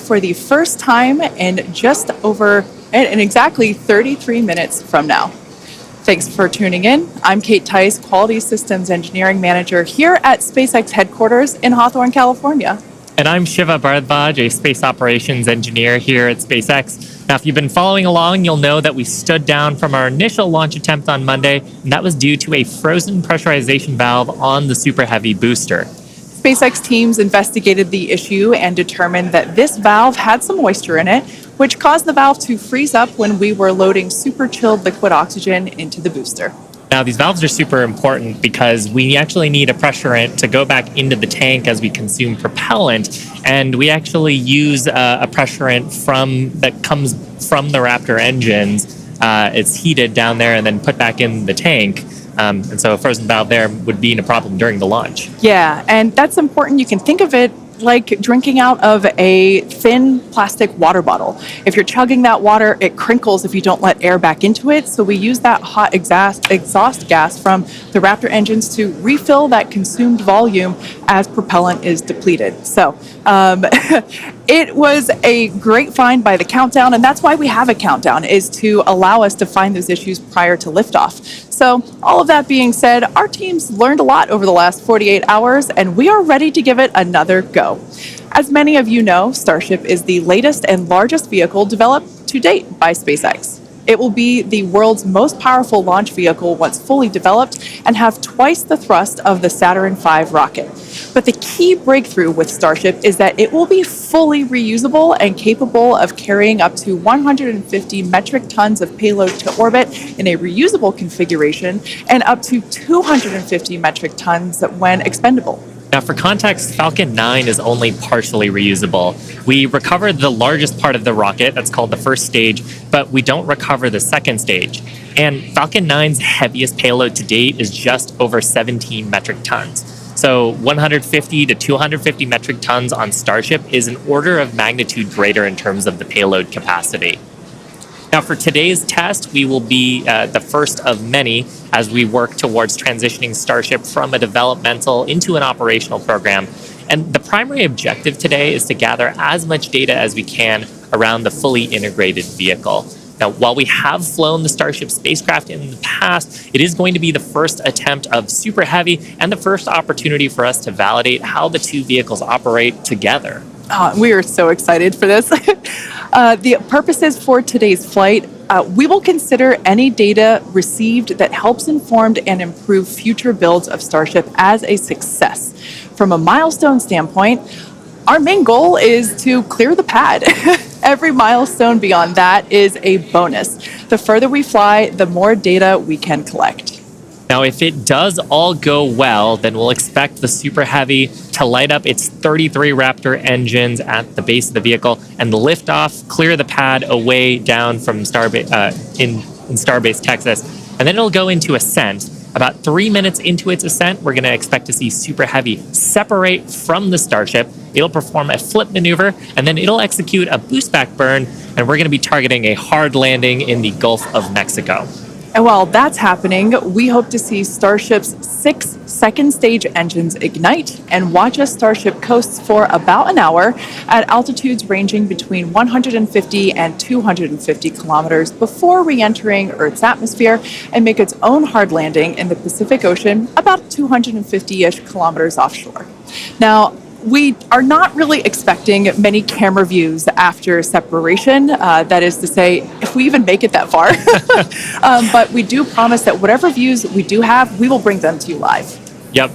for the first time in exactly 33 minutes from now. Thanks for tuning in. I'm Kate Tice, Quality Systems Engineering Manager here at SpaceX headquarters in Hawthorne, California. And I'm Shiva Bharadwaj, a Space Operations Engineer here at SpaceX. Now, if you've been following along, you'll know that we stood down from our initial launch attempt on Monday, and that was due to a frozen pressurization valve on the Super Heavy booster. SpaceX teams investigated the issue and determined that this valve had some moisture in it, which caused the valve to freeze up when we were loading super chilled liquid oxygen into the booster. Now, these valves are super important because we actually need a pressurant to go back into the tank as we consume propellant, and we actually use a pressurant that comes from the Raptor engines. It's heated down there and then put back in the tank. And so a frozen valve there would be a problem during the launch. Yeah, and that's important. You can think of it like drinking out of a thin plastic water bottle. If you're chugging that water, it crinkles if you don't let air back into it. So we use that hot exhaust gas from the Raptor engines to refill that consumed volume as propellant is depleted. So it was a great find by the countdown, and that's why we have a countdown, is to allow us to find those issues prior to liftoff. So all of that being said, our teams learned a lot over the last 48 hours, and we are ready to give it another go. As many of you know, Starship is the latest and largest vehicle developed to date by SpaceX. It will be the world's most powerful launch vehicle once fully developed and have twice the thrust of the Saturn V rocket. But the key breakthrough with Starship is that it will be fully reusable and capable of carrying up to 150 metric tons of payload to orbit in a reusable configuration and up to 250 metric tons when expendable. Now, for context, Falcon 9 is only partially reusable. We recovered the largest part of the rocket, that's called the first stage, but we don't recover the second stage. And Falcon 9's heaviest payload to date is just over 17 metric tons. So 150 to 250 metric tons on Starship is an order of magnitude greater in terms of the payload capacity. Now, for today's test, we will be the first of many as we work towards transitioning Starship from a developmental into an operational program. And the primary objective today is to gather as much data as we can around the fully integrated vehicle. Now, while we have flown the Starship spacecraft in the past, it is going to be the first attempt of Super Heavy and the first opportunity for us to validate how the two vehicles operate together. We are so excited for this. The purposes for today's flight, we will consider any data received that helps inform and improve future builds of Starship as a success. From a milestone standpoint, our main goal is to clear the pad. Every milestone beyond that is a bonus. The further we fly, the more data we can collect. Now, if it does all go well, then we'll expect the Super Heavy to light up its 33 Raptor engines at the base of the vehicle and lift off, clear the pad away down from in Starbase, Texas, and then it'll go into ascent. About 3 minutes into its ascent, we're going to expect to see Super Heavy separate from the Starship. It'll perform a flip maneuver, and then it'll execute a boost back burn, and we're going to be targeting a hard landing in the Gulf of Mexico. And while that's happening, we hope to see Starship's 6 second stage engines ignite and watch as Starship coasts for about an hour at altitudes ranging between 150 and 250 kilometers before re-entering Earth's atmosphere and make its own hard landing in the Pacific Ocean about 250-ish kilometers offshore. Now, we are not really expecting many camera views after separation. That is to say, if we even make it that far. But we do promise that whatever views we do have, we will bring them to you live. Yep.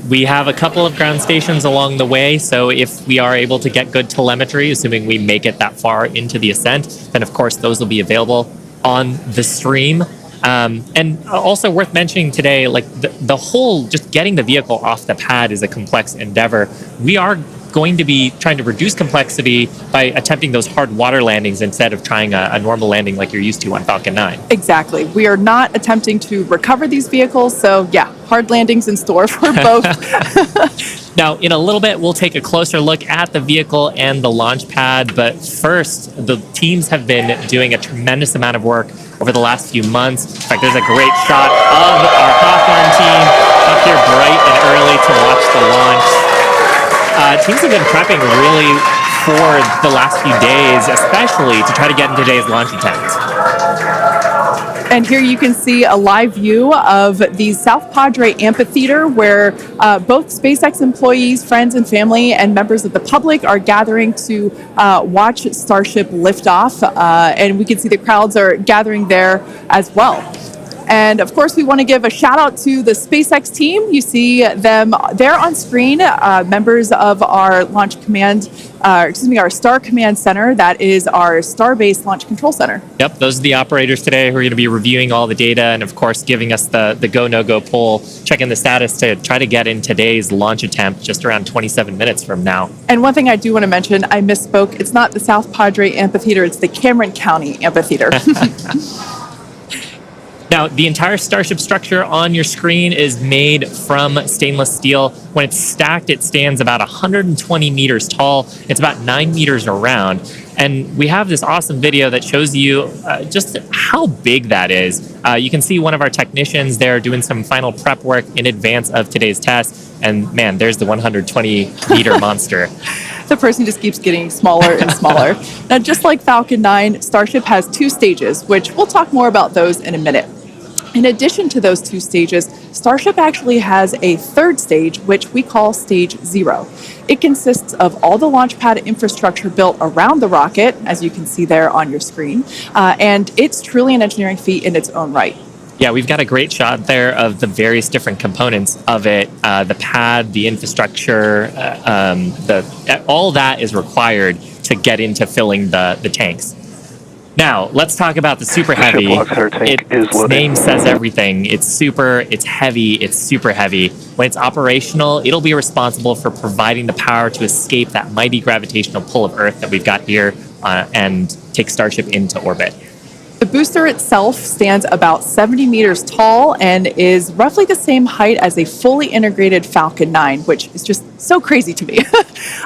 We have a couple of ground stations along the way, so if we are able to get good telemetry, assuming we make it that far into the ascent, then of course those will be available on the stream. And also worth mentioning today, like the whole just getting the vehicle off the pad is a complex endeavor. We are going to be trying to reduce complexity by attempting those hard water landings instead of trying a normal landing like you're used to on Falcon 9. Exactly. We are not attempting to recover these vehicles, so yeah, hard landings in store for both. Now, in a little bit, we'll take a closer look at the vehicle and the launch pad, but first, the teams have been doing a tremendous amount of work over the last few months. In fact, there's a great shot of our Hawthorne team up here bright and early to watch the launch. Teams have been prepping really for the last few days, especially to try to get into today's launch attempt. And here you can see a live view of the South Padre Amphitheater, where both SpaceX employees, friends and family, and members of the public are gathering to watch Starship lift off. And we can see the crowds are gathering there as well. And of course, we want to give a shout out to the SpaceX team. You see them there on screen, members of our Launch Command, our Star Command Center. That is our Star-based Launch Control Center. Yep, those are the operators today who are going to be reviewing all the data and, of course, giving us the go, no-go poll, checking the status to try to get in today's launch attempt just around 27 minutes from now. And one thing I do want to mention, I misspoke. It's not the South Padre Amphitheater, it's the Cameron County Amphitheater. Now, the entire Starship structure on your screen is made from stainless steel. When it's stacked, it stands about 120 meters tall. It's about 9 meters around. And we have this awesome video that shows you just how big that is. You can see one of our technicians there doing some final prep work in advance of today's test. And man, there's the 120-meter monster. The person just keeps getting smaller and smaller. Now, just like Falcon 9, Starship has 2 stages, which we'll talk more about those in a minute. In addition to those 2 stages, Starship actually has a 3rd stage, which we call Stage 0. It consists of all the launch pad infrastructure built around the rocket, as you can see there on your screen, and it's truly an engineering feat in its own right. Yeah, we've got a great shot there of the various different components of it, the pad, the infrastructure, all that is required to get into filling the tanks. Now, let's talk about the Super Heavy. Its name says everything. It's super, it's heavy, it's super heavy. When it's operational, it'll be responsible for providing the power to escape that mighty gravitational pull of Earth that we've got here and take Starship into orbit. The booster itself stands about 70 meters tall and is roughly the same height as a fully integrated Falcon 9, which is just so crazy to me.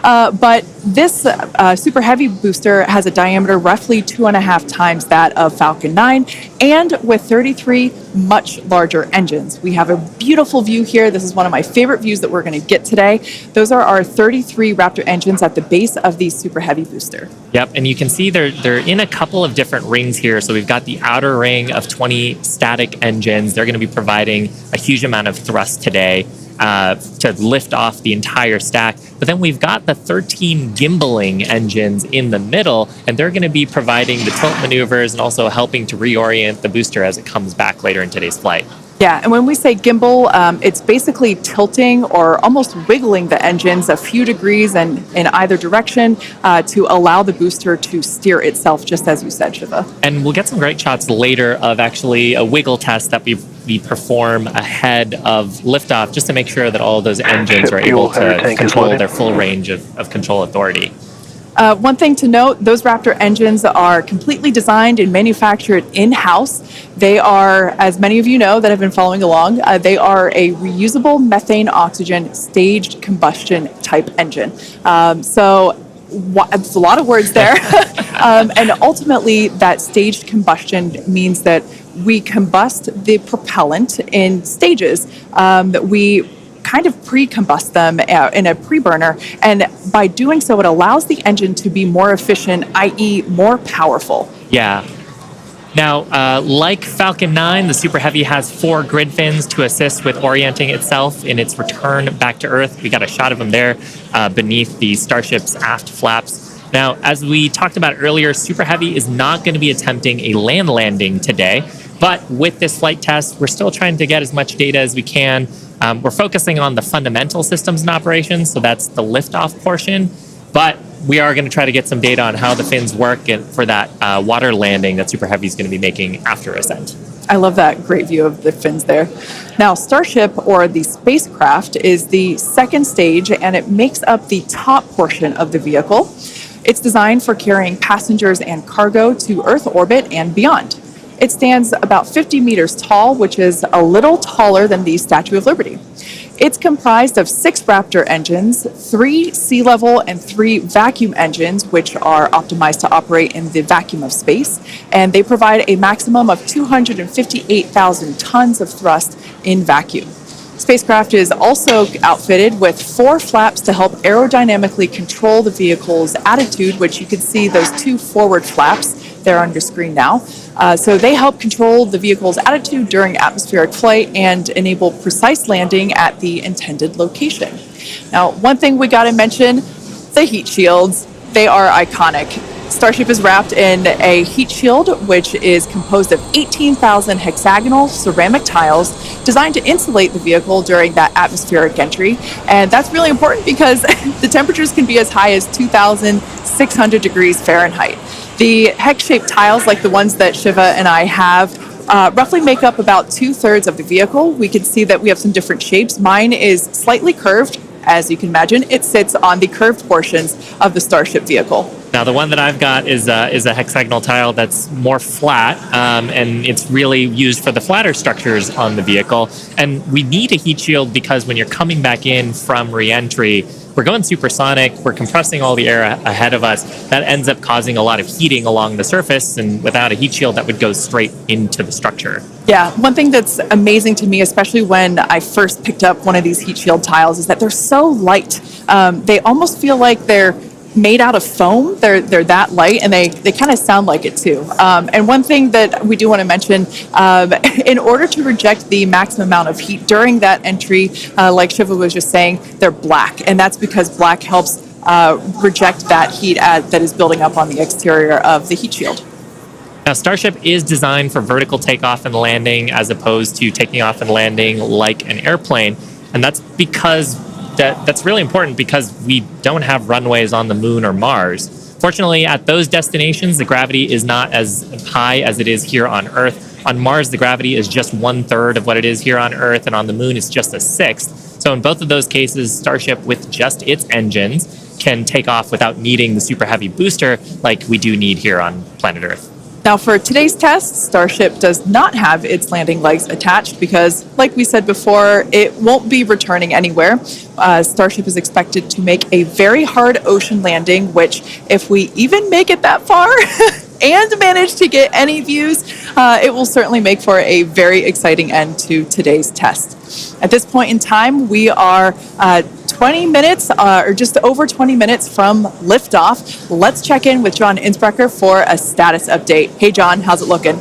But this Super Heavy booster has a diameter roughly 2.5 times that of Falcon 9, and with 33 much larger engines. We have a beautiful view here. This is one of my favorite views that we're going to get today. Those are our 33 Raptor engines at the base of the Super Heavy booster. Yep, and you can see they're in a couple of different rings here. So we've got the outer ring of 20 static engines. They're going to be providing a huge amount of thrust today to lift off the entire stack. But then we've got the 13 gimbaling engines in the middle, and they're going to be providing the tilt maneuvers and also helping to reorient the booster as it comes back later in today's flight. Yeah, and when we say gimbal, it's basically tilting or almost wiggling the engines a few degrees in either direction to allow the booster to steer itself, just as you said, Shiva. And we'll get some great shots later of actually a wiggle test that we perform ahead of liftoff, just to make sure that all of those engines are able to control their full range of control authority. One thing to note, those Raptor engines are completely designed and manufactured in-house. They are, as many of you know that have been following along, they are a reusable methane oxygen staged combustion type engine. So it's a lot of words there. And ultimately, that staged combustion means that we combust the propellant in stages that we kind of pre-combust them in a pre-burner, and by doing so it allows the engine to be more efficient, i.e. more powerful. Yeah. Now, like Falcon 9, the Super Heavy has 4 grid fins to assist with orienting itself in its return back to Earth. We got a shot of them there beneath the Starship's aft flaps. Now, as we talked about earlier, Super Heavy is not going to be attempting a land landing today, but with this flight test, we're still trying to get as much data as we can. We're focusing on the fundamental systems and operations, so that's the liftoff portion, but we are going to try to get some data on how the fins work for that water landing that Super Heavy is going to be making after ascent. I love that great view of the fins there. Now, Starship, or the spacecraft, is the 2nd stage, and it makes up the top portion of the vehicle. It's designed for carrying passengers and cargo to Earth orbit and beyond. It stands about 50 meters tall, which is a little taller than the Statue of Liberty. It's comprised of 6 Raptor engines, 3 sea level and 3 vacuum engines, which are optimized to operate in the vacuum of space, and they provide a maximum of 258,000 tons of thrust in vacuum. Spacecraft is also outfitted with 4 flaps to help aerodynamically control the vehicle's attitude, which you can see those 2 forward flaps there on your screen now. So they help control the vehicle's attitude during atmospheric flight and enable precise landing at the intended location. Now, one thing we got to mention, the heat shields. They are iconic. Starship is wrapped in a heat shield, which is composed of 18,000 hexagonal ceramic tiles designed to insulate the vehicle during that atmospheric entry. And that's really important because the temperatures can be as high as 2,600 degrees Fahrenheit. The hex-shaped tiles, like the ones that Shiva and I have, roughly make up about 2/3 of the vehicle. We can see that we have some different shapes. Mine is slightly curved. As you can imagine, it sits on the curved portions of the Starship vehicle. Now, the one that I've got is a hexagonal tile that's more flat, and it's really used for the flatter structures on the vehicle. And we need a heat shield because when you're coming back in from re-entry, we're going supersonic, we're compressing all the air ahead of us. That ends up causing a lot of heating along the surface, and without a heat shield, that would go straight into the structure. Yeah, one thing that's amazing to me, especially when I first picked up one of these heat shield tiles, is that they're so light. They almost feel like they're made out of foam. They're that light, and they kind of sound like it too. And one thing that we do want to mention, in order to reject the maximum amount of heat during that entry, like Shiva was just saying, they're black, and that's because black helps reject that heat that is building up on the exterior of the heat shield. Now, Starship is designed for vertical takeoff and landing as opposed to taking off and landing like an airplane, and that's because that's really important because we don't have runways on the moon or Mars. Fortunately, at those destinations, the gravity is not as high as it is here on Earth. On Mars, the gravity is just 1/3 of what it is here on Earth, and on the moon, it's just a 1/6. So in both of those cases, Starship, with just its engines, can take off without needing the super heavy booster like we do need here on planet Earth. Now, for today's test, Starship does not have its landing legs attached because, like we said before, it won't be returning anywhere. Starship is expected to make a very hard ocean landing, which, if we even make it that far and manage to get any views, it will certainly make for a very exciting end to today's test. At this point in time, we are 20 minutes, or just over 20 minutes from liftoff. Let's check in with John Innsbrucker for a status update. Hey, John, how's it looking?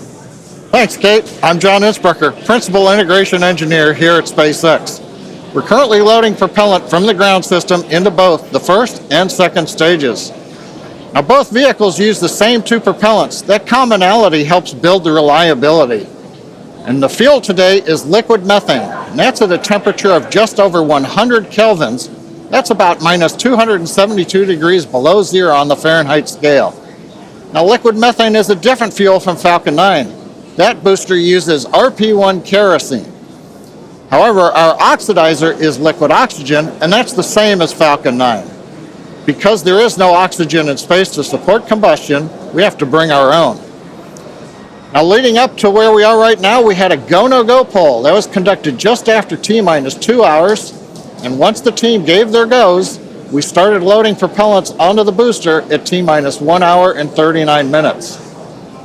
Thanks, Kate. I'm John Innsbrucker, Principal Integration Engineer here at SpaceX. We're currently loading propellant from the ground system into both the first and second stages. Now, both vehicles use the same 2 propellants. That commonality helps build the reliability. And the fuel today is liquid methane, and that's at a temperature of just over 100 kelvins. That's about minus 272 degrees below zero on the Fahrenheit scale. Now, liquid methane is a different fuel from Falcon 9. That booster uses RP1 kerosene. However, our oxidizer is liquid oxygen, and that's the same as Falcon 9. Because there is no oxygen in space to support combustion, we have to bring our own. Now, leading up to where we are right now, we had a go-no-go poll. That was conducted just after T-minus 2 hours. And once the team gave their goes, we started loading propellants onto the booster at T-minus 1 hour and 39 minutes.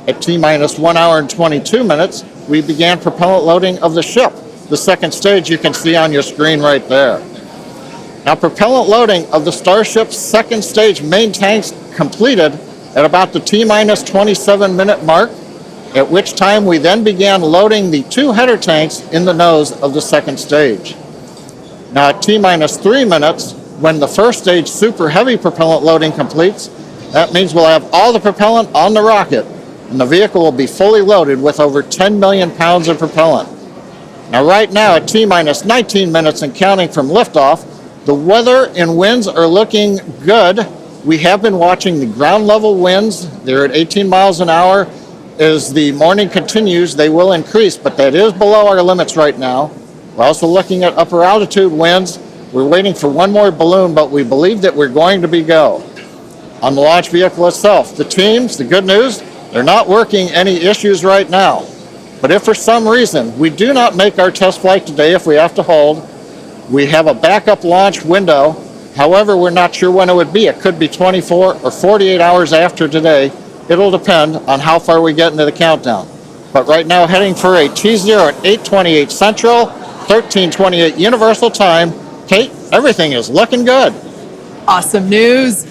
At T-minus 1 hour and 22 minutes, we began propellant loading of the ship. The second stage you can see on your screen right there. Now, propellant loading of the Starship's second stage main tanks completed at about the T-minus 27-minute mark, at which time we then began loading the 2 header tanks in the nose of the second stage. Now, at T-minus 3 minutes, when the first stage super heavy propellant loading completes, that means we'll have all the propellant on the rocket, and the vehicle will be fully loaded with over 10 million pounds of propellant. Now, right now, at T-minus 19 minutes and counting from liftoff, the weather and winds are looking good. We have been watching the ground level winds. They're at 18 miles an hour. As the morning continues, they will increase, but that is below our limits right now. We're also looking at upper altitude winds. We're waiting for one more balloon, but we believe that we're going to be go. On the launch vehicle itself, the teams, the good news, they're not working any issues right now. But if for some reason we do not make our test flight today, if we have to hold, we have a backup launch window. However, we're not sure when it would be. It could be 24 or 48 hours after today. It'll depend on how far we get into the countdown. But right now, heading for a T0 at 8:28 Central, 13:28 Universal Time. Kate, everything is looking good. Awesome news.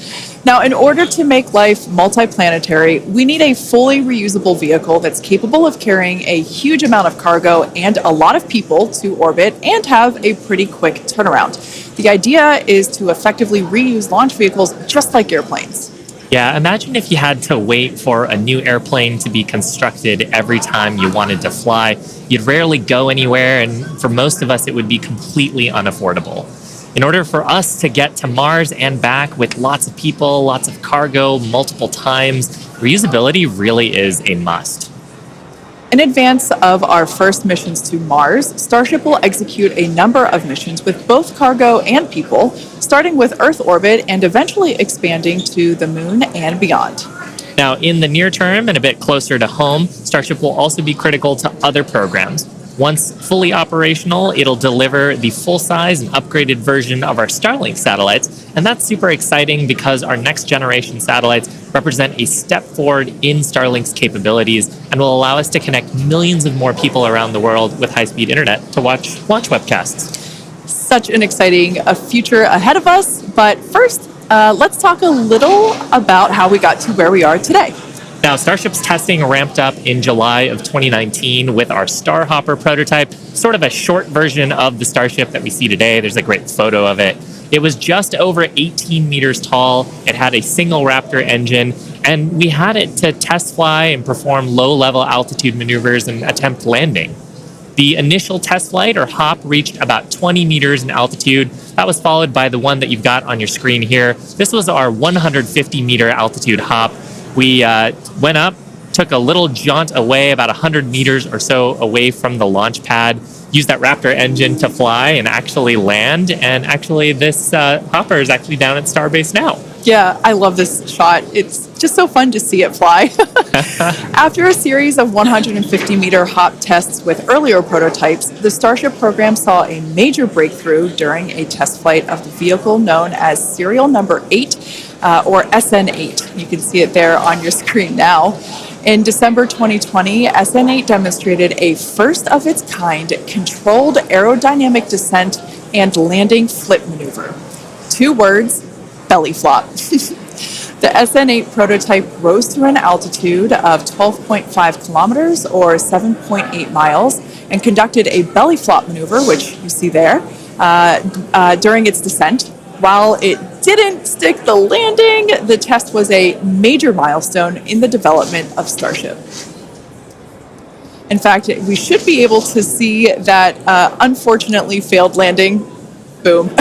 Now, in order to make life multiplanetary, we need a fully reusable vehicle that's capable of carrying a huge amount of cargo and a lot of people to orbit and have a pretty quick turnaround. The idea is to effectively reuse launch vehicles just like airplanes. Yeah, imagine if you had to wait for a new airplane to be constructed every time you wanted to fly. You'd rarely go anywhere, and for most of us, it would be completely unaffordable. In order for us to get to Mars and back with lots of people, lots of cargo, multiple times, reusability really is a must. In advance of our first missions to Mars, Starship will execute a number of missions with both cargo and people, starting with Earth orbit and eventually expanding to the Moon and beyond. Now, in the near term and a bit closer to home, Starship will also be critical to other programs. Once fully operational, it'll deliver the full-size and upgraded version of our Starlink satellites, and that's super exciting because our next-generation satellites represent a step forward in Starlink's capabilities and will allow us to connect millions of more people around the world with high-speed internet to watch launch webcasts. Such an exciting future ahead of us, but first, let's talk a little about how we got to where we are today. Now, Starship's testing ramped up in July of 2019 with our Starhopper prototype, sort of a short version of the Starship that we see today. There's a great photo of it. It was just over 18 meters tall. It had a single Raptor engine, and we had it to test fly and perform low-level altitude maneuvers and attempt landing. The initial test flight, or hop, reached about 20 meters in altitude. That was followed by the one that you've got on your screen here. This was our 150-meter altitude hop. We went up, took a little jaunt away, about 100 meters or so away from the launch pad, used that Raptor engine to fly and actually land. And actually, this hopper is actually down at Starbase now. Yeah, I love this shot. It's just so fun to see it fly. After a series of 150-meter hop tests with earlier prototypes, the Starship program saw a major breakthrough during a test flight of the vehicle known as serial number 8, or SN8. You can see it there on your screen now. In December 2020, SN8 demonstrated a first-of-its-kind controlled aerodynamic descent and landing flip maneuver. 2 words, belly flop. The SN8 prototype rose to an altitude of 12.5 kilometers or 7.8 miles and conducted a belly flop maneuver, which you see there, during its descent. While it didn't stick the landing, the test was a major milestone in the development of Starship. In fact, we should be able to see that unfortunately failed landing. Boom.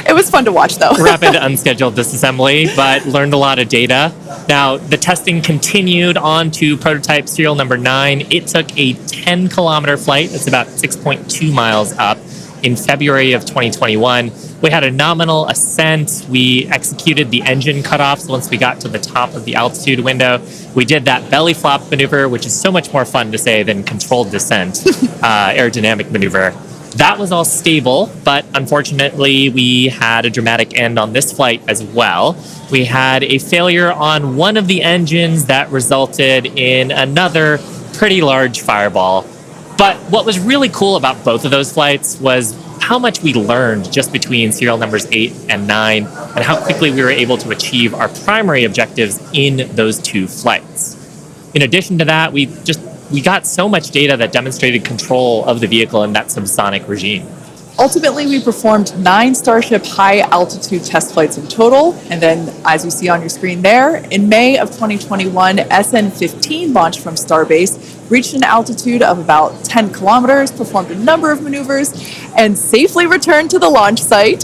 It was fun to watch, though. Rapid unscheduled disassembly, but learned a lot of data. Now, the testing continued on to prototype serial number 9. It took a 10-kilometer flight. That's about 6.2 miles up. In February of 2021, we had a nominal ascent. We executed the engine cutoffs once we got to the top of the altitude window. We did that belly flop maneuver, which is so much more fun to say than controlled descent, aerodynamic maneuver. That was all stable, but unfortunately, we had a dramatic end on this flight as well. We had a failure on one of the engines that resulted in another pretty large fireball. But what was really cool about both of those flights was how much we learned just between serial numbers 8 and 9 and how quickly we were able to achieve our primary objectives in those 2 flights. In addition to that, we got so much data that demonstrated control of the vehicle in that subsonic regime. Ultimately, we performed 9 Starship high-altitude test flights in total, and then, as you see on your screen there, in May of 2021, SN15 launched from Starbase, reached an altitude of about 10 kilometers, performed a number of maneuvers, and safely returned to the launch site.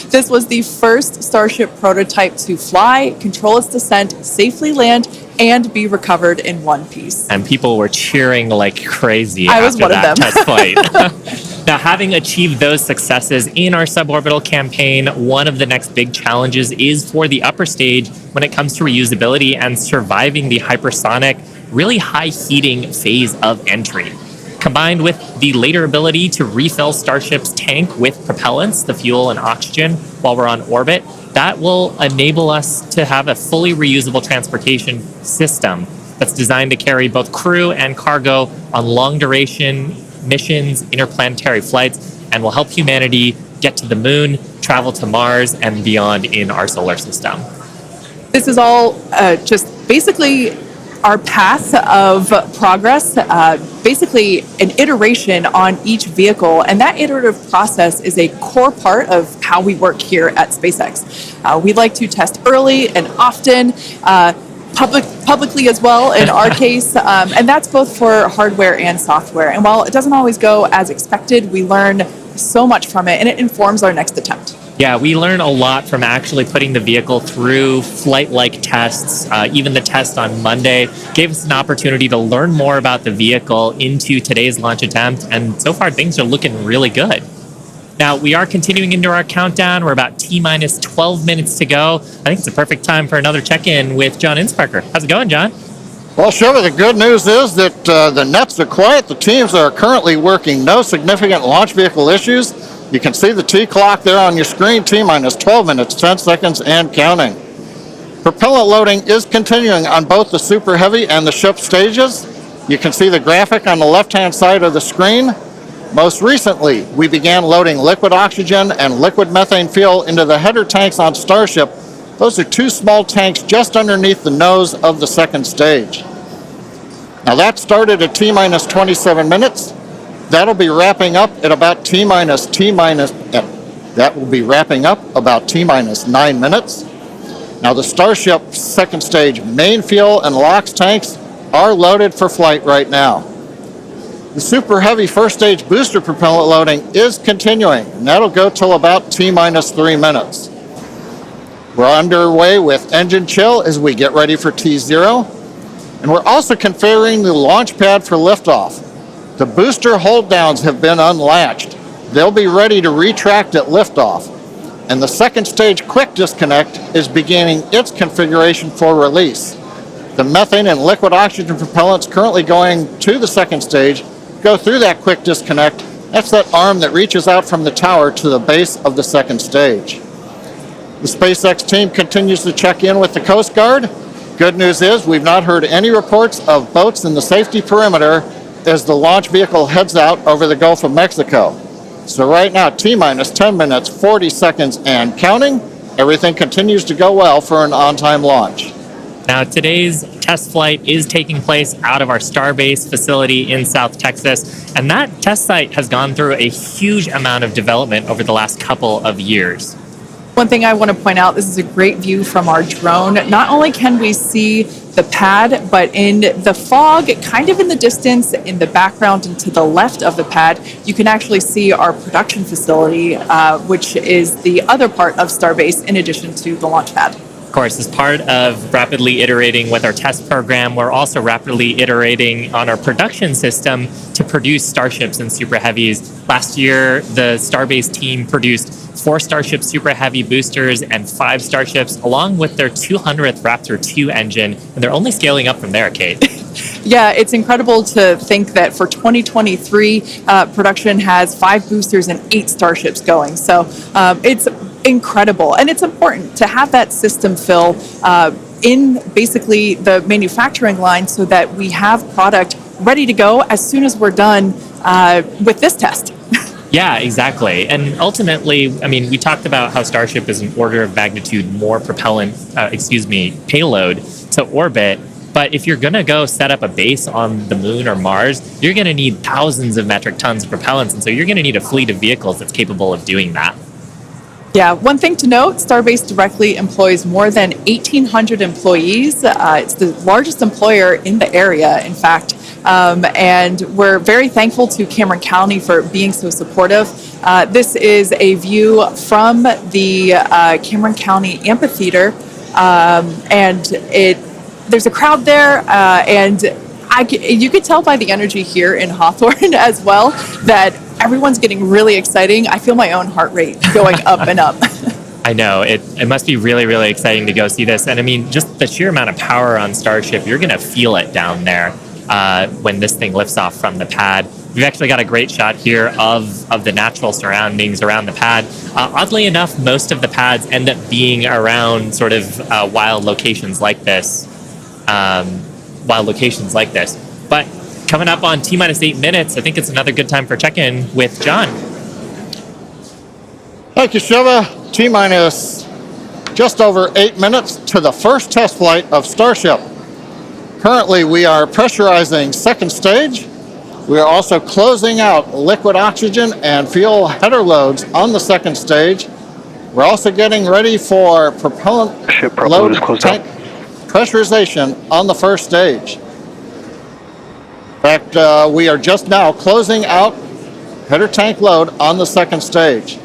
This was the first Starship prototype to fly, control its descent, safely land, and be recovered in one piece. And people were cheering like crazy I was after one of that them. test flight. Now, having achieved those successes in our suborbital campaign, one of the next big challenges is for the upper stage when it comes to reusability and surviving the hypersonic, really high heating phase of entry. Combined with the later ability to refill Starship's tank with propellants, the fuel and oxygen, while we're on orbit, that will enable us to have a fully reusable transportation system that's designed to carry both crew and cargo on long duration missions, interplanetary flights, and will help humanity get to the moon, travel to Mars, and beyond in our solar system. This is all just basically our path of progress, basically an iteration on each vehicle. And that iterative process is a core part of how we work here at SpaceX. We like to test early and often, publicly as well in our case, and that's both for hardware and software. And while it doesn't always go as expected, we learn so much from it, and it informs our next attempt. Yeah, we learn a lot from actually putting the vehicle through flight-like tests. Even the test on Monday gave us an opportunity to learn more about the vehicle into today's launch attempt, and so far things are looking really good. Now, we are continuing into our countdown. We're about T-minus 12 minutes to go. I think it's a perfect time for another check-in with John Insprecher. How's it going, John? Well, Shiva, the good news is that the nets are quiet. The teams are currently working. No significant launch vehicle issues. You can see the T clock there on your screen, T-minus 12 minutes, 10 seconds, and counting. Propellant loading is continuing on both the Super Heavy and the ship stages. You can see the graphic on the left-hand side of the screen. Most recently, we began loading liquid oxygen and liquid methane fuel into the header tanks on Starship. Those are two small tanks just underneath the nose of the second stage. Now that started at T-minus 27 minutes. That'll be wrapping up at about T-minus 9 minutes. Now the Starship second stage main fuel and LOX tanks are loaded for flight right now. The Super Heavy first stage booster propellant loading is continuing, and that'll go till about T-minus 3 minutes. We're underway with engine chill as we get ready for T0, and we're also configuring the launch pad for liftoff. The booster hold downs have been unlatched. They'll be ready to retract at liftoff, and the second stage quick disconnect is beginning its configuration for release. The methane and liquid oxygen propellants currently going to the second stage go through that quick disconnect. That's that arm that reaches out from the tower to the base of the second stage. The SpaceX team continues to check in with the Coast Guard. Good news is we've not heard any reports of boats in the safety perimeter as the launch vehicle heads out over the Gulf of Mexico. So right now, T-minus 10 minutes, 40 seconds, and counting. Everything continues to go well for an on-time launch. Now, today's test flight is taking place out of our Starbase facility in South Texas, and that test site has gone through a huge amount of development over the last couple of years. One thing I want to point out, this is a great view from our drone. Not only can we see the pad, but in the fog, kind of in the distance, in the background and to the left of the pad, you can actually see our production facility, which is the other part of Starbase in addition to the launch pad. Of course, as part of rapidly iterating with our test program, we're also rapidly iterating on our production system to produce Starships and Super Heavies. Last year, the Starbase team produced 4 Starship Super Heavy boosters and 5 Starships, along with their 200th Raptor 2 engine, and they're only scaling up from there, Kate. Yeah, it's incredible to think that for 2023, production has 5 boosters and 8 Starships going. So it's incredible, and it's important to have that system fill in basically the manufacturing line so that we have product ready to go as soon as we're done with this test. Yeah, exactly. And ultimately, I mean, we talked about how Starship is an order of magnitude more payload to orbit. But if you're going to go set up a base on the moon or Mars, you're going to need thousands of metric tons of propellants. And so you're going to need a fleet of vehicles that's capable of doing that. Yeah, one thing to note, Starbase directly employs more than 1,800 employees. It's the largest employer in the area, in fact. And we're very thankful to Cameron County for being so supportive. This is a view from the Cameron County Amphitheater, and there's a crowd there, and you could tell by the energy here in Hawthorne as well that everyone's getting really exciting. I feel my own heart rate going up and up. I know. It must be really, really exciting to go see this. And I mean, just the sheer amount of power on Starship, you're going to feel it down there when this thing lifts off from the pad. We've actually got a great shot here of the natural surroundings around the pad. Oddly enough, most of the pads end up being around sort of wild locations like this. But Coming up on T-minus 8 minutes, I think it's another good time for check-in with John. Thank you, Shiva. T-minus just over 8 minutes to the first test flight of Starship. Currently, we are pressurizing second stage. We are also closing out liquid oxygen and fuel header loads on the second stage. We're also getting ready for propellant load tank pressurization on the first stage. In fact, we are just now closing out header tank load on the second stage.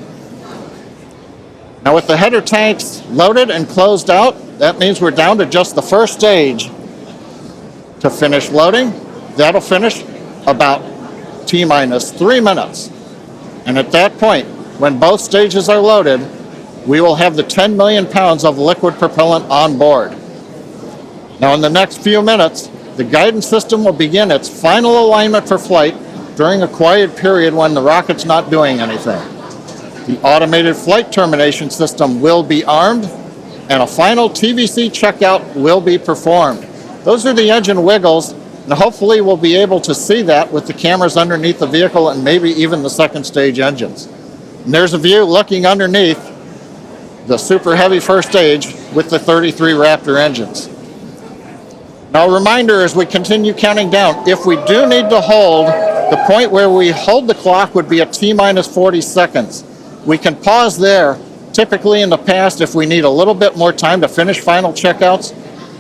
Now with the header tanks loaded and closed out, that means we're down to just the first stage to finish loading. That'll finish about T-minus 3 minutes. And at that point, when both stages are loaded, we will have the 10 million pounds of liquid propellant on board. Now in the next few minutes, the guidance system will begin its final alignment for flight during a quiet period when the rocket's not doing anything. The automated flight termination system will be armed, and a final TVC checkout will be performed. Those are the engine wiggles, and hopefully we'll be able to see that with the cameras underneath the vehicle and maybe even the second stage engines. And there's a view looking underneath the super heavy first stage with the 33 Raptor engines. Now a reminder as we continue counting down, if we do need to hold, the point where we hold the clock would be at T-minus 40 seconds. We can pause there. Typically in the past, if we need a little bit more time to finish final checkouts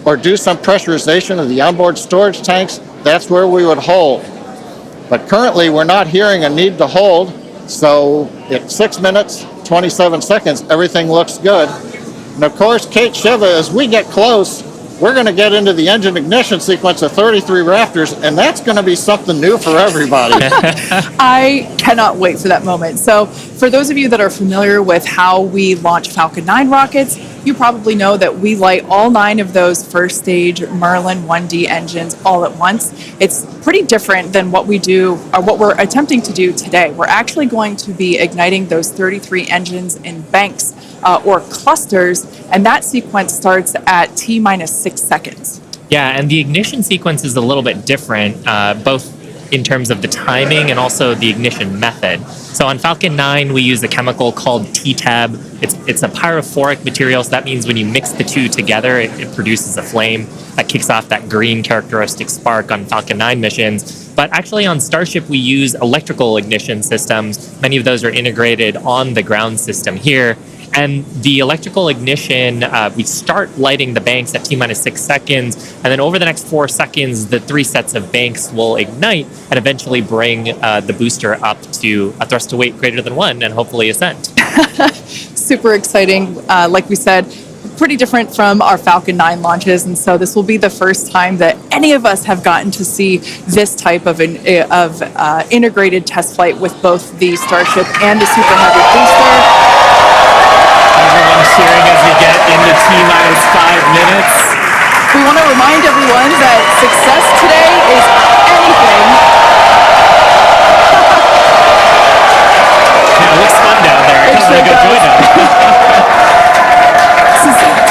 or do some pressurization of the onboard storage tanks, that's where we would hold. But currently we're not hearing a need to hold, so at 6 minutes, 27 seconds, everything looks good. And of course, Kate, Shiva, as we get close, we're going to get into the engine ignition sequence of 33 Raptors, and that's going to be something new for everybody. I cannot wait for that moment. So for those of you that are familiar with how we launch Falcon 9 rockets, you probably know that we light all 9 of those first stage Merlin 1D engines all at once. It's pretty different than what we do, or what we're attempting to do today. We're actually going to be igniting those 33 engines in banks or clusters, and that sequence starts at T-minus 6 seconds. Yeah, and the ignition sequence is a little bit different, both in terms of the timing and also the ignition method. So on Falcon 9, we use a chemical called T-Tab. It's a pyrophoric material, so that means when you mix the two together, it produces a flame that kicks off that green characteristic spark on Falcon 9 missions. But actually on Starship, we use electrical ignition systems. Many of those are integrated on the ground system here. And the electrical ignition, we start lighting the banks at T-minus 6 seconds, and then over the next 4 seconds, the 3 sets of banks will ignite and eventually bring the booster up to a thrust to weight greater than 1 and hopefully ascent. Super exciting. Like we said, pretty different from our Falcon 9 launches, and so this will be the first time that any of us have gotten to see this type of integrated test flight with both the Starship and the Super Heavy booster. Everyone cheering as we get into T-minus 5 minutes. We want to remind everyone that success today is anything. Yeah, it looks fun down there. It sure go join them.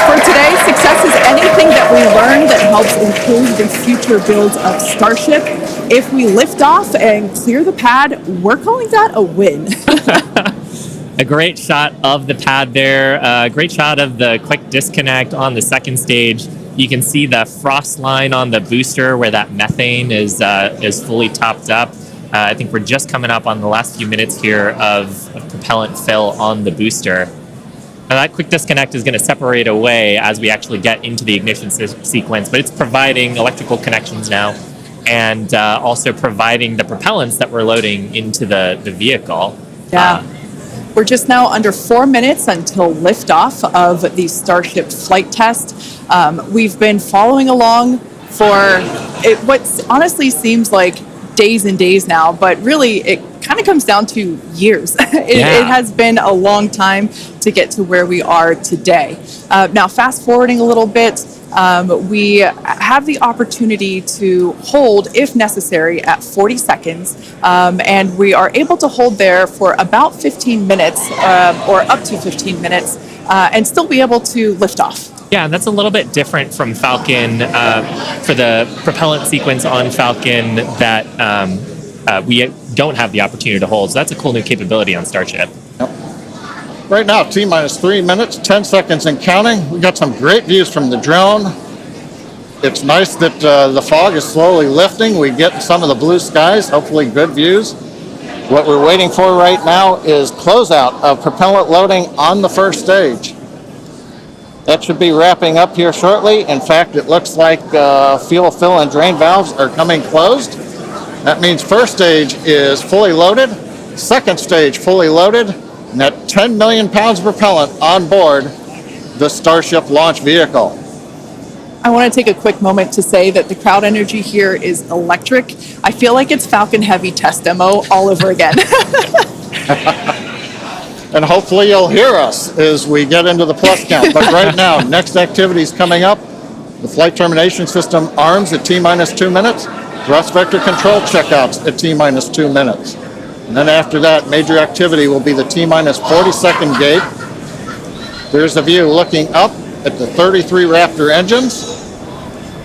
For today, success is anything that we learn that helps improve the future builds of Starship. If we lift off and clear the pad, we're calling that a win. A great shot of the pad there, a great shot of the quick disconnect on the second stage. You can see the frost line on the booster where that methane is fully topped up. I think we're just coming up on the last few minutes here of propellant fill on the booster. Now that quick disconnect is going to separate away as we actually get into the ignition sequence, but it's providing electrical connections now and also providing the propellants that we're loading into the vehicle. Yeah. We're just now under 4 minutes until liftoff of the Starship flight test. We've been following along for what honestly seems like days and days now, but really it kind of comes down to years. It has been a long time to get to where we are today. Now, fast forwarding a little bit, we have the opportunity to hold, if necessary, at 40 seconds, and we are able to hold there for about 15 minutes, or up to 15 minutes, and still be able to lift off. Yeah, and that's a little bit different from Falcon for the propellant sequence on Falcon that we don't have the opportunity to hold. So that's a cool new capability on Starship. Yep. Right now, T-minus 3 minutes, 10 seconds and counting. We got some great views from the drone. It's nice that the fog is slowly lifting. We get some of the blue skies, hopefully good views. What we're waiting for right now is closeout of propellant loading on the first stage. That should be wrapping up here shortly. In fact, it looks like fuel fill and drain valves are coming closed. That means first stage is fully loaded, second stage fully loaded, and that 10 million pounds of propellant on board the Starship launch vehicle. I want to take a quick moment to say that the crowd energy here is electric. I feel like it's Falcon Heavy test demo all over again. And hopefully you'll hear us as we get into the plus count. But right now, next activity is coming up. The flight termination system arms at T-minus 2 minutes. Thrust vector control checkouts at T-minus 2 minutes. And then after that, major activity will be the T-minus 40-second gate. There's a view looking up at the 33 Raptor engines.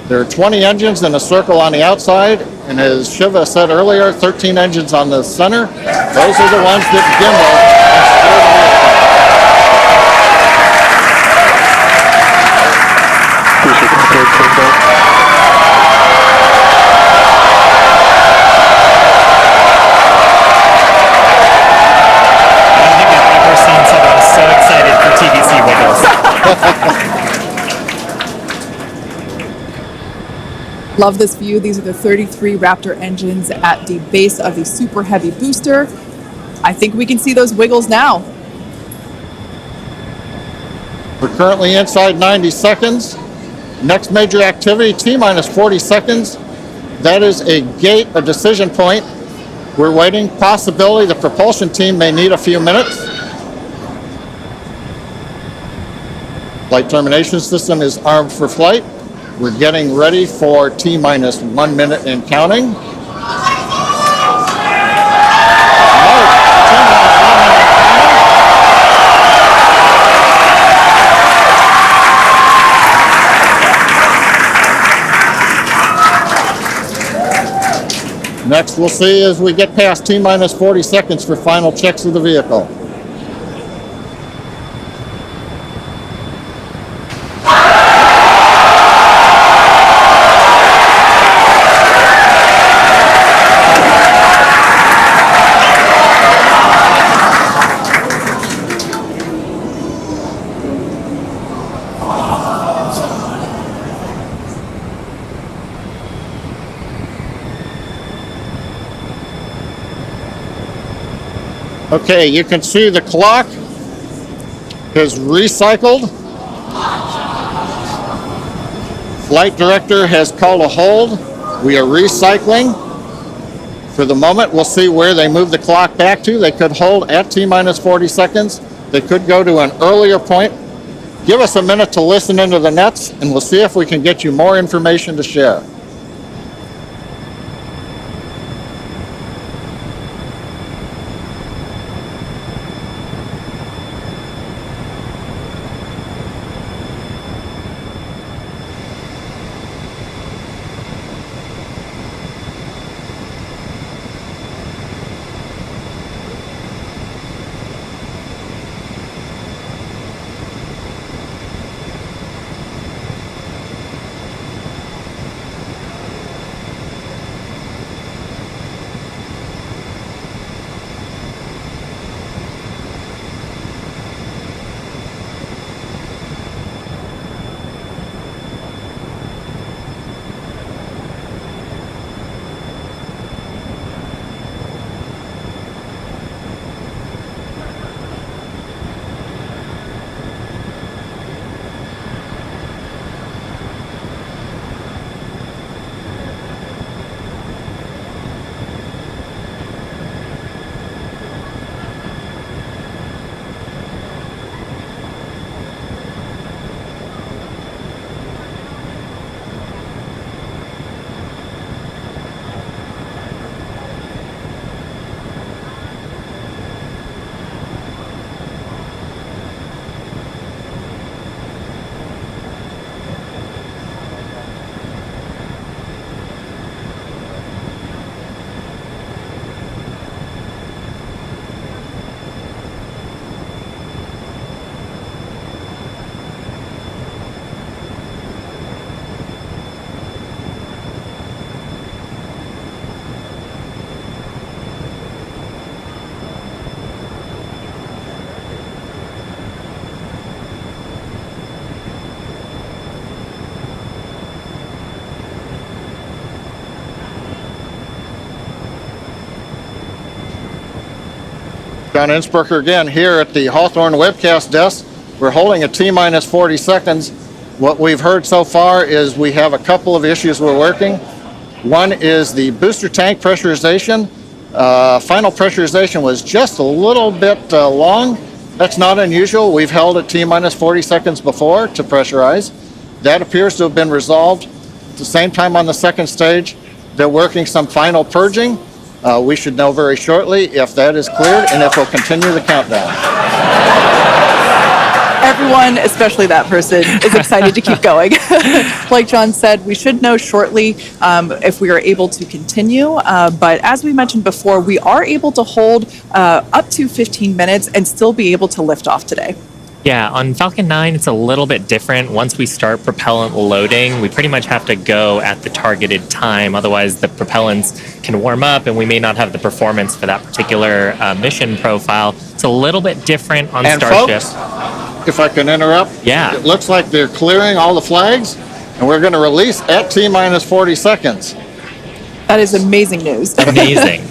There are 20 engines in a circle on the outside, and as Shiva said earlier, 13 engines on the center. Those are the ones that I don't think I've ever seen someone so excited for TVC wiggles. Love this view. These are the 33 Raptor engines at the base of the super heavy booster. I think we can see those wiggles now. We're currently inside 90 seconds. Next major activity, T-minus 40 seconds. That is a gate, a decision point. We're waiting. Possibility the propulsion team may need a few minutes. Flight termination system is armed for flight. We're getting ready for T-minus 1 minute and counting. Next, we'll see as we get past T-minus 40 seconds for final checks of the vehicle. Okay, you can see the clock has recycled. Flight director has called a hold. We are recycling. For the moment, we'll see where they move the clock back to. They could hold at T-minus 40 seconds. They could go to an earlier point. Give us a minute to listen into the nets, and we'll see if we can get you more information to share. John Innsbrucker again here at the Hawthorne webcast desk. We're holding a T-minus 40 seconds. What we've heard so far is we have a couple of issues we're working. One is the booster tank pressurization. Final pressurization was just a little bit long. That's not unusual. We've held at T-minus 40 seconds before to pressurize. That appears to have been resolved. At the same time on the second stage, they're working some final purging. We should know very shortly if that is cleared and if we'll continue the countdown. Everyone, especially that person, is excited to keep going. Like John said, we should know shortly if we are able to continue. But as we mentioned before, we are able to hold up to 15 minutes and still be able to lift off today. Yeah, on Falcon 9, it's a little bit different. Once we start propellant loading, we pretty much have to go at the targeted time. Otherwise, the propellants can warm up and we may not have the performance for that particular mission profile. It's a little bit different on Starship. Folks, if I can interrupt. Yeah. It looks like they're clearing all the flags, and we're going to release at T-minus 40 seconds. That is amazing news. Amazing.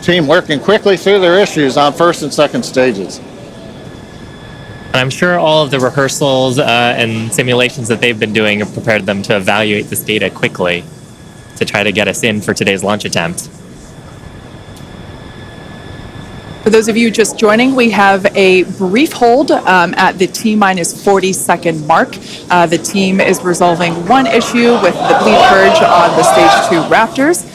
Team working quickly through their issues on first and second stages. And I'm sure all of the rehearsals and simulations that they've been doing have prepared them to evaluate this data quickly to try to get us in for today's launch attempt. For those of you just joining, we have a brief hold at the T-minus 40 second mark. The team is resolving one issue with the bleed purge on the Stage 2 Raptors.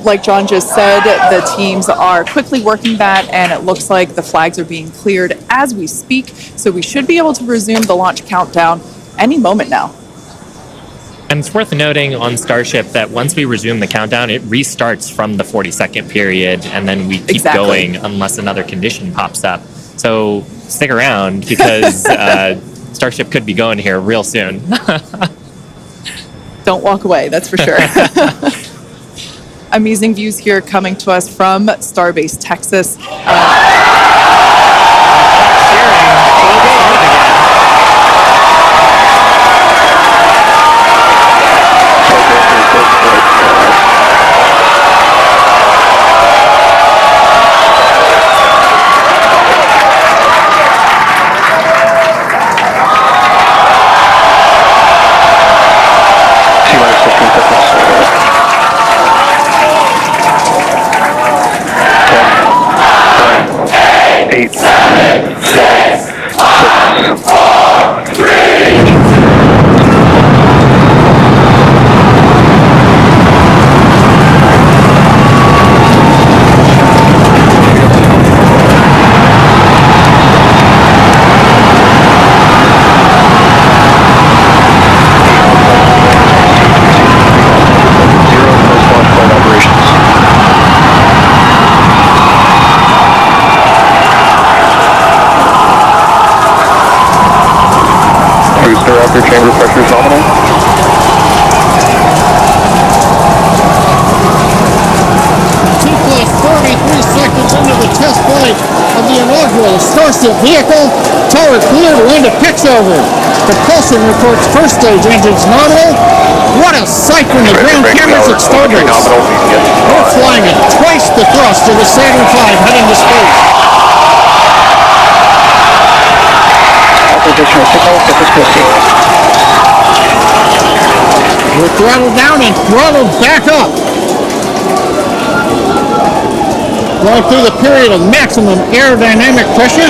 Like John just said, the teams are quickly working that, and it looks like the flags are being cleared as we speak. So we should be able to resume the launch countdown any moment now. And it's worth noting on Starship that once we resume the countdown, it restarts from the 40-second period, and then we keep going unless another condition pops up. So stick around because Starship could be going here real soon. Don't walk away, that's for sure. Amazing views here coming to us from Starbase, Texas. Chamber pressure is nominal. 2+33 seconds into the test flight of the inaugural Starship vehicle. Tower clear, wind picks over. Propulsion reports first stage engines nominal. What a sight from the ground cameras at Starbase. We're flying at twice the thrust of the Saturn V heading to space. Additional signal, surface posting. We're throttled down and throttled back up. Going through the period of maximum aerodynamic pressure.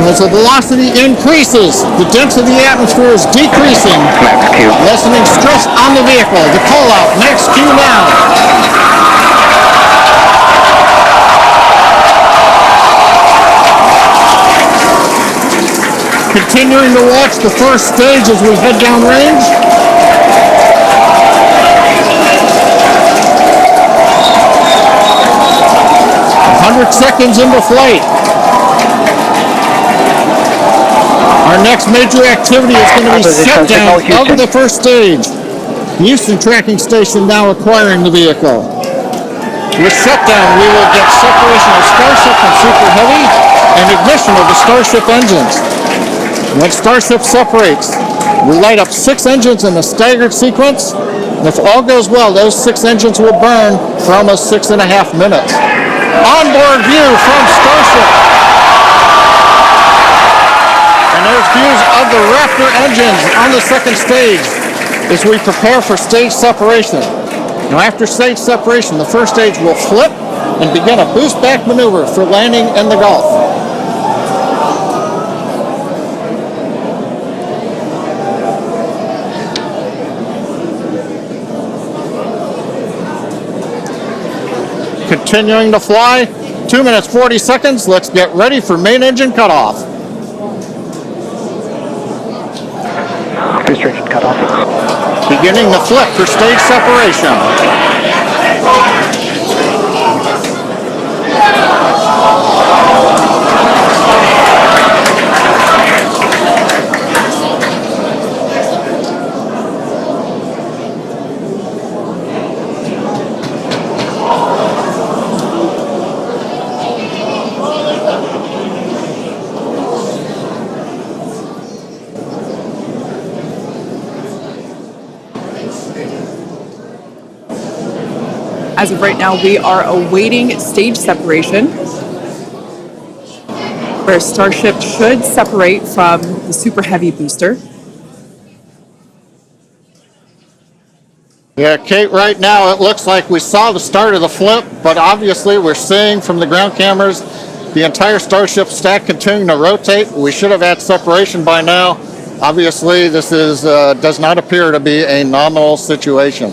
As the velocity increases, the density of the atmosphere is decreasing, lessening stress on the vehicle. The call out, max Q now. Continuing to watch the first stage as we head downrange. "100 seconds into flight. Our next major activity is going to be shutdown of the first stage. Houston tracking station now acquiring the vehicle. With shutdown, we will get separation of Starship and Super Heavy and ignition of the Starship engines. When Starship separates, We light up 6 engines in a staggered sequence, and if all goes well, those 6 engines will burn for almost 6.5 minutes. Onboard view from Starship. And there's views of the Raptor engines on the second stage as we prepare for stage separation. Now, after stage separation, the first stage will flip and begin a boost back maneuver for landing in the Gulf. Continuing to fly, 2 minutes 40 seconds. Let's get ready for main engine cutoff. Booster engine cutoff. Beginning the flip for stage separation. As of right now, we are awaiting stage separation, where Starship should separate from the Super Heavy booster. Yeah, Kate, right now it looks like we saw the start of the flip, but obviously we're seeing from the ground cameras the entire Starship stack continuing to rotate. We should have had separation by now. Obviously, this does not appear to be a nominal situation.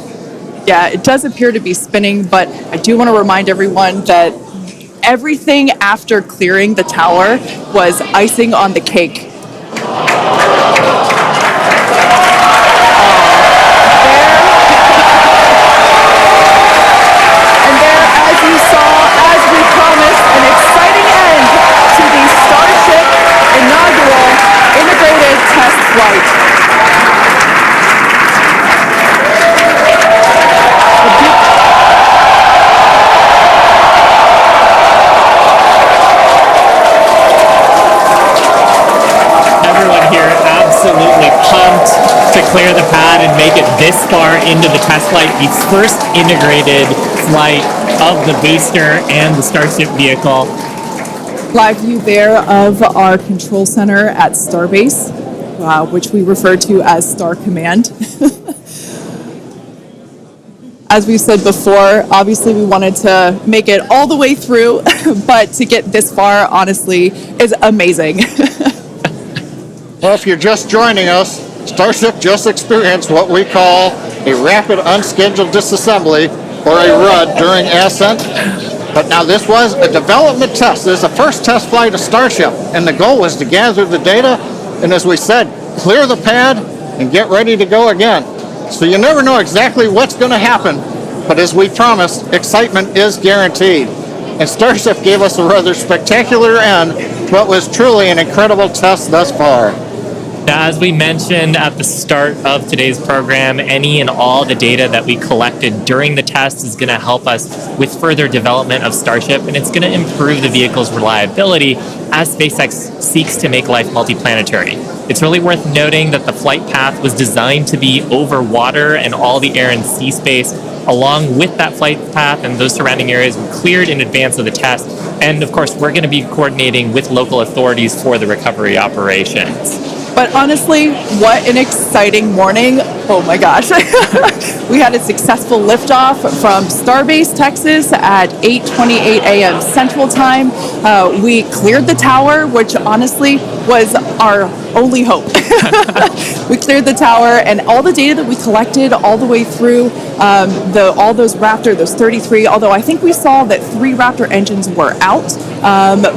Yeah, it does appear to be spinning, but I do want to remind everyone that everything after clearing the tower was icing on the cake. And there, as you saw, as we promised, an exciting end to the Starship inaugural integrated test flight. Absolutely pumped to clear the pad and make it this far into the test flight, the first integrated flight of the booster and the Starship vehicle. Live view there of our control center at Starbase, which we refer to as Star Command. As we said before, obviously we wanted to make it all the way through, but to get this far, honestly, is amazing. Well, if you're just joining us, Starship just experienced what we call a rapid unscheduled disassembly, or a RUD, during ascent. But now this was a development test. This is the first test flight of Starship, and the goal was to gather the data, and as we said, clear the pad and get ready to go again. So you never know exactly what's going to happen, but as we promised, excitement is guaranteed. And Starship gave us a rather spectacular end to what was truly an incredible test thus far. Now, as we mentioned at the start of today's program, any and all the data that we collected during the test is going to help us with further development of Starship, and it's going to improve the vehicle's reliability as SpaceX seeks to make life multiplanetary. It's really worth noting that the flight path was designed to be over water and all the air and sea space. Along with that flight path and those surrounding areas were cleared in advance of the test. And of course, we're going to be coordinating with local authorities for the recovery operations. But honestly, what an exciting morning. Oh my gosh. We had a successful liftoff from Starbase, Texas at 8:28 a.m. Central Time. We cleared the tower, which honestly was our only hope. We cleared the tower, and all the data that we collected all the way through all those Raptor, those 33, although I think we saw that 3 Raptor engines were out,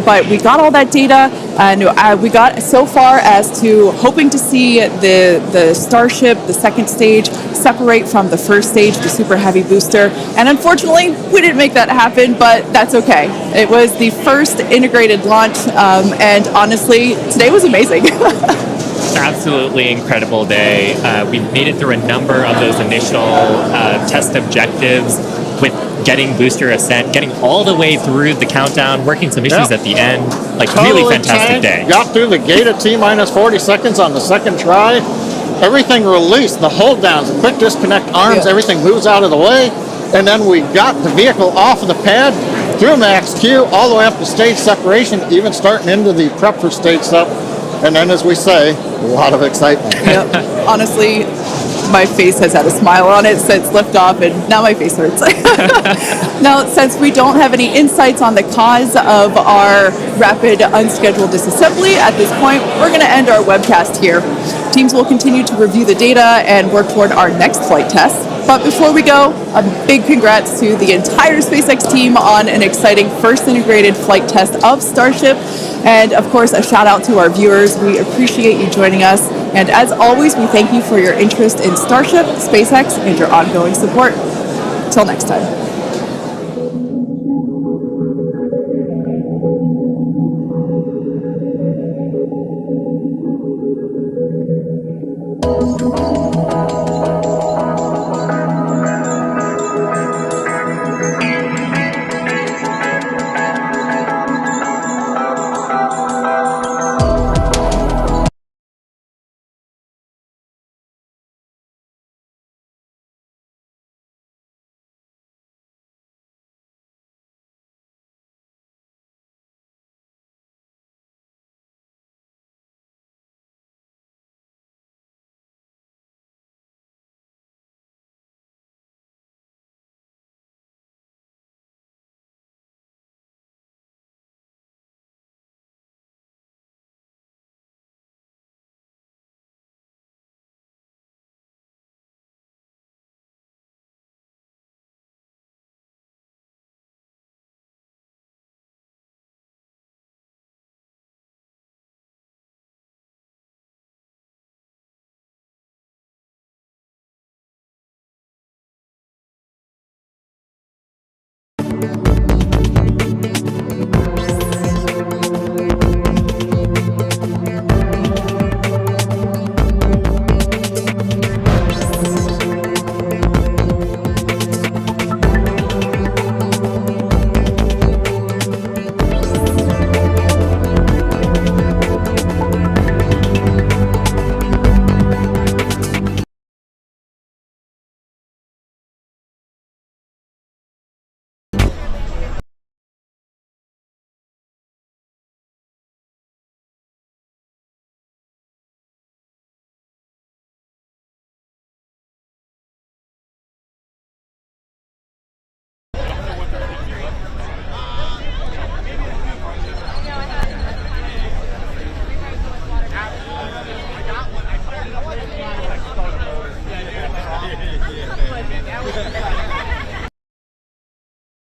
but we got all that data, and we got so far as to hoping to see the Starship, the second stage, separate from the first stage, the Super Heavy booster. And unfortunately, we didn't make that happen, but that's okay. It was the first integrated launch, and honestly, today was amazing. Absolutely incredible day. We made it through a number of those initial test objectives with getting booster ascent, getting all the way through the countdown, working some issues at the end. Like, totally really fantastic day. Got through the gate at T-minus 40 seconds on the second try. everything released, the hold downs, the quick disconnect arms, everything moves out of the way. And then we got the vehicle off of the pad through max Q all the way up to stage separation, even starting into the prep for stage sep. And then, as we say, a lot of excitement. Yep. Honestly, my face has had a smile on it since liftoff, and now my face hurts. Now, since we don't have any insights on the cause of our rapid unscheduled disassembly at this point, we're going to end our webcast here. Teams will continue to review the data and work toward our next flight test. But before we go, a big congrats to the entire SpaceX team on an exciting first integrated flight test of Starship. And of course, a shout out to our viewers. We appreciate you joining us. And as always, we thank you for your interest in Starship, SpaceX, and your ongoing support. Till next time.